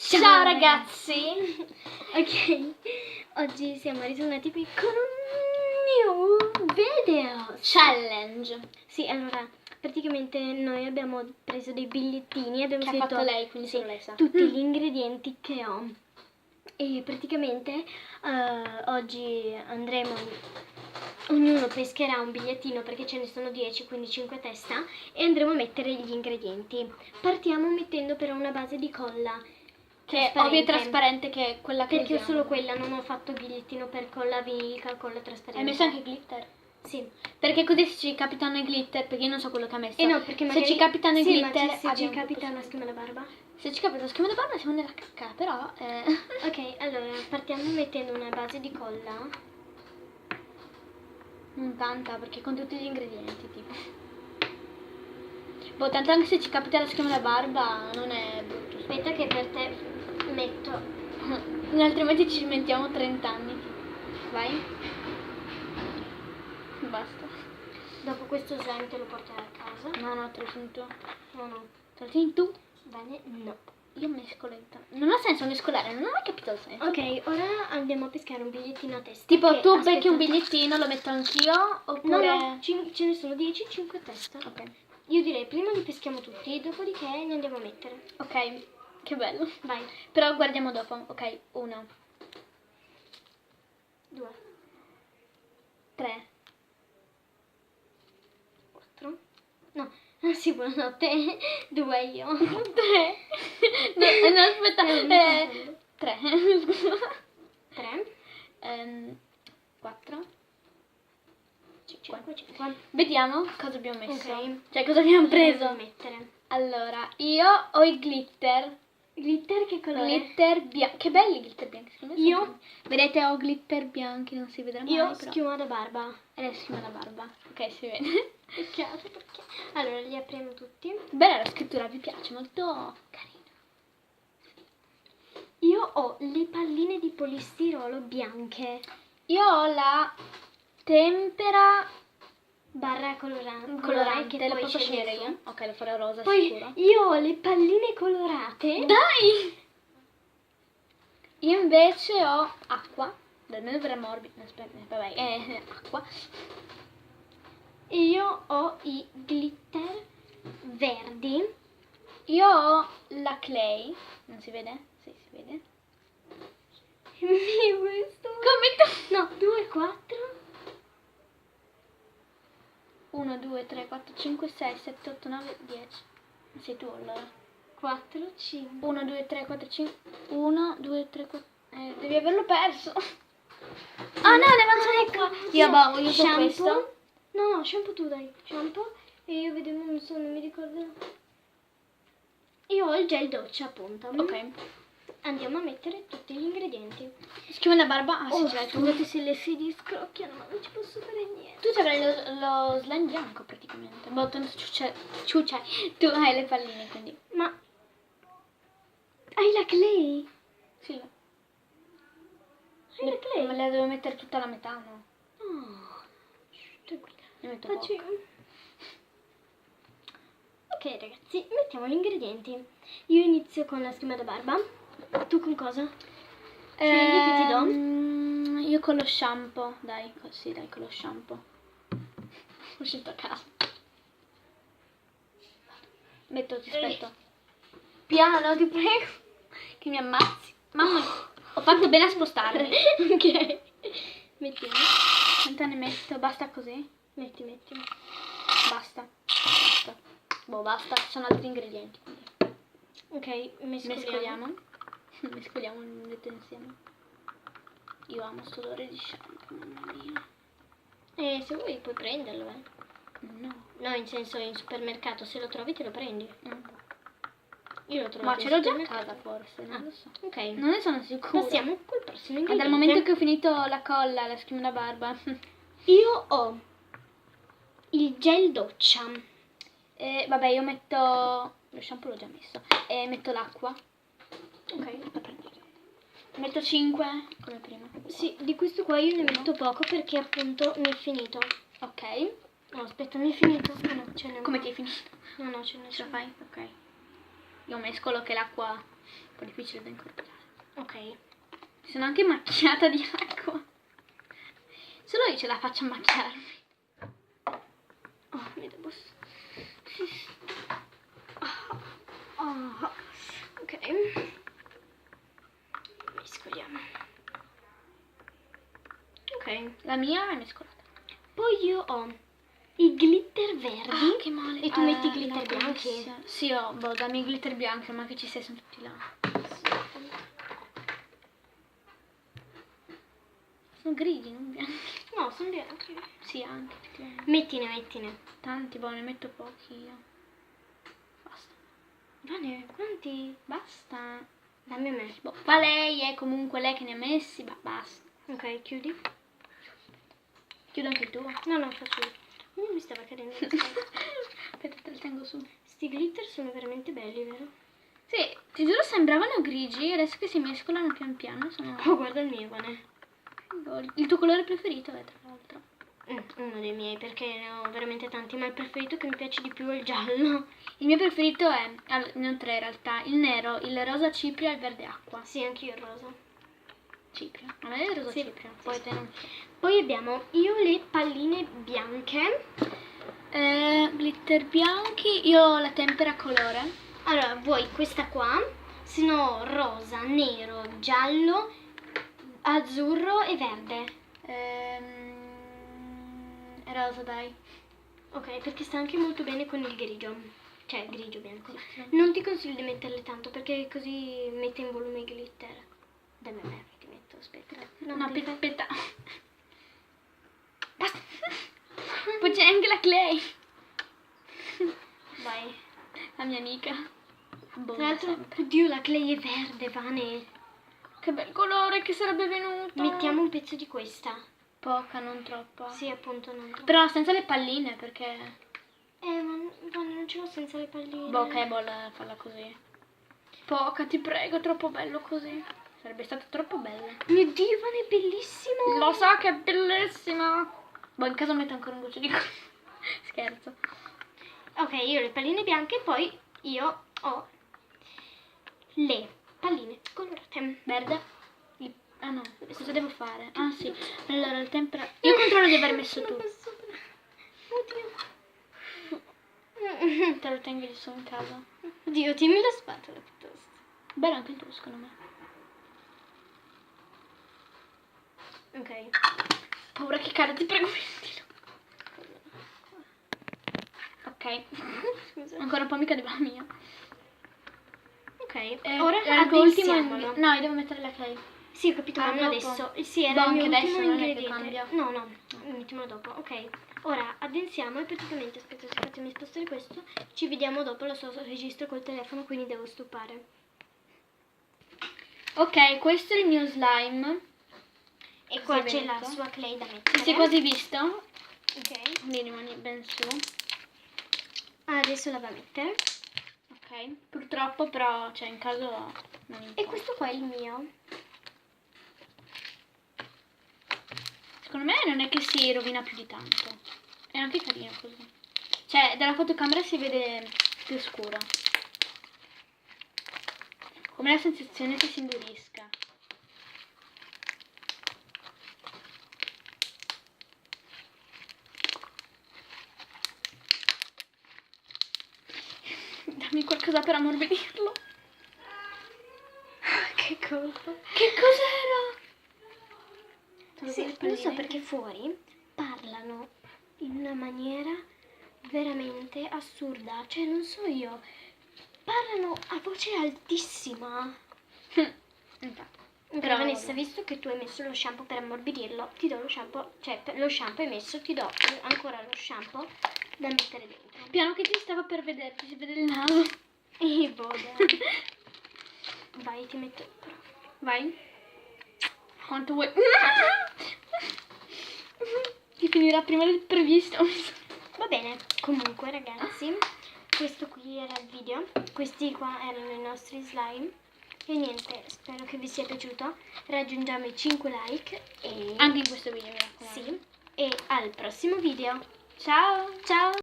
Ciao ragazzi! Ok, oggi siamo ritornati qui con un new video Challenge Sì, allora, praticamente noi abbiamo preso dei bigliettini, abbiamo che ha scritto fatto lei, quindi solo lei sa. tutti gli ingredienti che ho. E praticamente oggi andremo, ognuno pescherà un bigliettino perché ce ne sono 10, quindi 5 a testa, e andremo a mettere gli ingredienti. Partiamo mettendo però una base di colla Che è ovvio e trasparente, che è quella che perché ho usiamo. solo quella, non ho fatto bigliettino per colla vinilica, colla trasparente. Hai messo anche glitter? Sì. Perché così se ci capitano i glitter, perché io non so quello che ha messo. No, perché magari se ci capitano i sì, glitter, ma se ci abbiamo capita tutto una su. schiuma alla barba. Se ci capita una schiuma di barba siamo nella cacca, però Ok, allora partiamo mettendo una base di colla. non tanta, perché con tutti gli ingredienti, tipo. Boh, tanto anche se ci capita la schiuma alla barba non è brutto. Aspetta che per te metto. Altrimenti ci mettiamo 30 anni. Vai. Basta. Dopo questo slime te lo porterai a casa? No, te lo tieni tu. No. Te lo tieni tu? Bene, no. Io mescoletta. Non ha senso mescolare, non ho mai capito il senso. Ok, ora andiamo a pescare un bigliettino a testa. Tipo tu aspetta. becchi un bigliettino, lo metto anch'io, oppure... No, ce ne sono 10, 5 a testa. Ok. Io direi prima li peschiamo tutti, dopodiché ne andiamo a mettere. Ok, che bello. Vai. Però guardiamo dopo. Ok, 1, 2, 3. 4. No, sì, buonanotte. 2 io. 3. No, aspetta. 3. 3. 4. 5, 5. Vediamo cosa abbiamo messo. Ok. Cioè, cosa abbiamo Preso preso. mettere. Allora, io ho i glitter. Glitter che colore? Glitter bianchi. Che belli i glitter bianchi. secondo me Io? sono- Vedete, ho glitter bianchi, non si vedrà mai. Io però. schiuma da barba. E adesso schiuma la barba. Ok, si vede. Peccato perché. Allora li apriamo tutti. Bella la scrittura, vi piace, molto carina. Io ho le palline di polistirolo bianche. Io ho la tempera Barra colorante. colorante, che la puoi posso scegliere tu. io? Ok, lo farò rosa Poi sicuro. io ho le palline colorate. Dai! Io invece ho acqua. Da me dovrà morbido. Aspetta, vabbè, acqua. E io ho i glitter verdi. Io ho la clay. Non si vede? Sì, si vede. Questo. Come tu? No, 2, 4. 1, 2, 3, 4, 5, 6, 7, 8, 9, 10. Sei tu allora. 4, 5. 1, 2, 3, 4, 5. 1, 2, 3, 4. Devi averlo perso. Ah no, ne mangiano qua. Io voglio shampoo. questo. No, shampoo tu dai. Shampoo. E io vediamo, non mi ricordo. Io ho il gel doccia appunto. Ok. Andiamo a mettere tutti gli ingredienti. Schiuma la barba. Ah, sì, Oh, ce l'hai tu. scusate se le sedie scrocchiano, ma non ci posso fare niente. Tu ci avrai lo slime bianco praticamente. Boh, tanto ciuccia. Tu hai le palline, quindi. Ma hai la clay? Sì. Hai la clay? Ma la devo mettere tutta la metà, no? Oh, tranquilla. Ne metto Facci. poco. Ok ragazzi, mettiamo gli ingredienti. Io inizio con la schiuma da barba. Tu con cosa? Scegli che ti do. Io con lo shampoo. Dai, sì, dai, con lo shampoo. Ho scelto a caso. ti aspetto. Piano, ti prego. Che mi ammazzi. Mamma, ho fatto bene a spostarmi. Ok. Mettiamo. Quanta ne metto? Basta così? Metti. Basta. Boh, basta, ci sono altri ingredienti. Ok, Mescoliamo. Mescoliamo e metto insieme. Io amo sto odore di shampoo, mamma mia. Se vuoi puoi prenderlo, No. No, in senso in supermercato, se lo trovi te lo prendi. Io lo trovo. Ma ce l'ho già a casa forse, non lo so. Ok. Non ne sono sicura. Passiamo col prossimo Ma ingrediente. dal momento che ho finito la colla, la schiuma da barba. Io ho il gel doccia. Vabbè, io metto... Lo shampoo l'ho già messo. E metto l'acqua. Ok. La prendo io. Metto 5 come prima. Sì, di questo qua io ne metto poco perché appunto mi è finito. Ok. No, aspetta, mi è finito. No, ce n'è Come un ti è po'. finito? No, ce n'è Ce la solo. fai? Ok. Io mescolo che l'acqua un po' difficile da incorporare. Ok. Mi sono anche macchiata di acqua. Solo io ce la faccio a macchiarmi. Oh, mi devo... Oh. Ok. Mescoliamo. Ok. La mia è mescolata. Poi io ho i glitter verdi. Che male. E tu metti i glitter no, bianchi? Sì, ho dammi i glitter bianchi, ma che ci sei, sono tutti là. Sono grigi, non bianchi. No, sono bianchi. Sì, anche. effettivamente. Mettine. Tanti, ne metto pochi io. Basta. Vane, quanti? Basta. Dammi a me. Boh, fa lei, è comunque lei che ne ha messi, basta. Ok, chiudi. Chiudo anche il tuo. No, faccio io. Mi stava cadendo la scatola. Aspetta, te li tengo su. Sti glitter sono veramente belli, vero? Sì, ti giuro sembravano grigi, adesso che si mescolano pian piano sono... Oh, guarda il mio, Vane. Il tuo colore preferito è, tra l'altro? Uno dei miei, perché ne ho veramente tanti, ma il preferito che mi piace di più è il giallo. Il mio preferito è, ne ho tre in realtà, il nero, il rosa cipria e il verde acqua. Sì, anche io il rosa. Cipria. A me è il rosa Sì, cipria, sì, poi sì. te non... Poi abbiamo io le palline bianche. Glitter bianchi, io ho la tempera colore. Allora, vuoi questa qua, se no rosa, nero, giallo, azzurro e verde. Rosa, dai. Ok, perché sta anche molto bene con il grigio. Cioè, grigio bianco. Non ti consiglio di metterle tanto perché così mette in volume i glitter. Dammi a me, ti metto, aspetta. No, devi fare- aspetta. Basta. Poi c'è anche la Clay, Vai. la mia amica. Boh, Tra l'altro, sempre. oddio, la clay è verde, Vane. Che bel colore che sarebbe venuto. Mettiamo un pezzo di questa. Poca, non troppo. Sì, appunto, non troppo. Però senza le palline, perché... Ma Vane, non ce l'ho senza le palline. Boh, ok, falla così. Poca, ti prego, troppo bello così. Sarebbe stato troppo bello. Mio Dio, Vane, è bellissimo. Lo so che è bellissima. Boh, in caso metto ancora un goccio di colore. Scherzo. Ok, io ho le palline bianche e poi io ho le palline colorate. Verde? Ah no, cosa devo fare? Ah sì, allora il tempera... Io controllo di aver messo tu. Oddio. Te lo tengo lì su in casa. Oddio, tieni la spatola piuttosto. Bello anche il tuo, secondo me. Ok. Paura che cada, ti prego, mettilo. Ok. Scusa. Ancora un po' mi cadeva la mia. Ok, ora era il tuo ultimo... addensiamolo. No, io devo mettere la clay. Sì, ho capito, ma non dopo. adesso. Sì, era Boh, il mio anche adesso ultimo non è che ingrediente. cambia. No, mettiamolo dopo. Ok, ora addensiamo e praticamente, aspetta, fatemi spostare questo. Ci vediamo dopo, lo so, registro col telefono, quindi devo stoppare. Ok, questo è il mio slime. E qua Così c'è la venuto. sua clay da mettere. Si è quasi visto? Ok. Mi rimani ben su. Adesso la va a mettere. Ok. Purtroppo però, cioè in caso non importa. E questo qua è il mio. Secondo me non è che si rovina più di tanto. È anche carino così. Cioè, dalla fotocamera si vede più scuro. Come la sensazione che si indurisca. Dammi qualcosa per ammorbidirlo. Che colpa. Che cos'era? Sì, non so perché fuori parlano in una maniera veramente assurda. Cioè, non so io. Parlano a voce altissima. Infatti. Ok, Però, Vanessa, vabbè. visto che tu hai messo lo shampoo per ammorbidirlo, ti do lo shampoo, cioè per lo shampoo hai messo, ti do ancora lo shampoo da mettere dentro. Piano che ti stava per vederti, si vede il naso. E boh, vai, ti metto. Vai. Quanto vuoi? Ti finirà prima del previsto. Va bene, comunque ragazzi, questo qui era il video, questi qua erano i nostri slime. E niente, spero che vi sia piaciuto. Raggiungiamo i 5 like e Anche in questo video, mi raccomando. sì, e al prossimo video. Ciao. Ciao!